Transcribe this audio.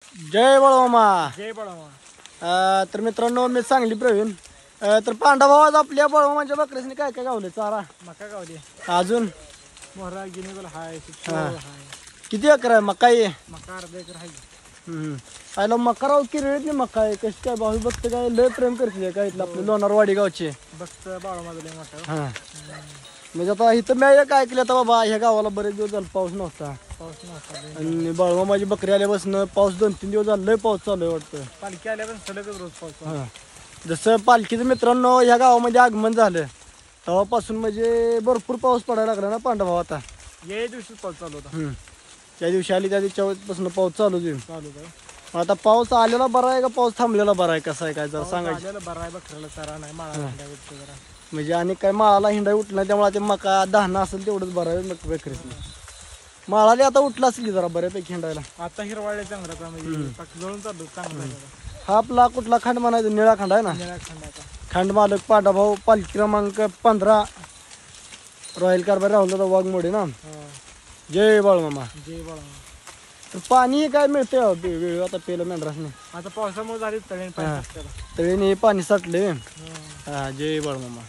जय बळमामा. जय बळमामा. तर मित्रांनो मी सांगली प्रवीण. तर पांडवाज आपल्या बळमामाच्या बकऱ्याने काय काय गावले चारा मका गावली अजून मोहरा गिनीगोल हाय हा. हाय किती एकर आहे मका आहे? मका अर्धा एकर हाय. आयला मका राव किरळतली मका आहे कशी काय भाऊ बघत काय लय प्रेम करते काय इथलं आपले लोणारवाडी गावचे बघत बाळमामा लय मोठा. हा म्हणजे आता इथं मी काय केलं आता बाबा ह्या गावाला बरेच दिवस झाला पाऊस नव्हता पाऊस नव्हता लय. आणि बाळमामाची बकरी आल्यापासून पाऊस 2-3 दिवस झाला लय पाऊस चालू आहे वाटतं. पालखी आल्यापासून सलगच रोज पाऊस पडतो. हा. जसं पालखीचं मित्रांनो ह्या गावामध्ये आगमन झालं तेव्हापासून म्हणजे भरपूर पाऊस पडायला लागला ना पांडवा आता. या दिवशी पाऊस चालू होता. त्या दिवशी आली त्या दिवसापासून पाऊस चालू होईल. चालू होता. आता पाऊस आलेला बरा आहे का पाऊस थांबलेला बरा आहे कसा आहे काय जरा सांगायचं. आलेला बरा आहे बकऱ्याला चारा नाही माळा जरा. म्हणजे आणि काय माळाला हिंडा उठला त्यामुळे ते मका दहाना असेल तेवढंच बरं आहे बकरीचं. माळाला आता उठला असेल की जरा बऱ्यापैकी हिंडायला. आता हिरवाळ्या चांगला म्हणजे जळून चालू चांगला आहे. हा आपला कुठला खंड म्हणायचा निळा खंड आहे ना. निळा खंडाचा खंड मालक पांडाभाऊ पालखी क्रमांक 15 रॉयल कारभार राहुल वाघमोडे ना. जय बाळमामा. जय बळमामा. तर पाणी काय मिळतंय वेळ आता पेलं मेंढरासने आता पावसामुळे झाली तळेन पाणी. तळेने पाणी साठले. हा जय बाळमामा.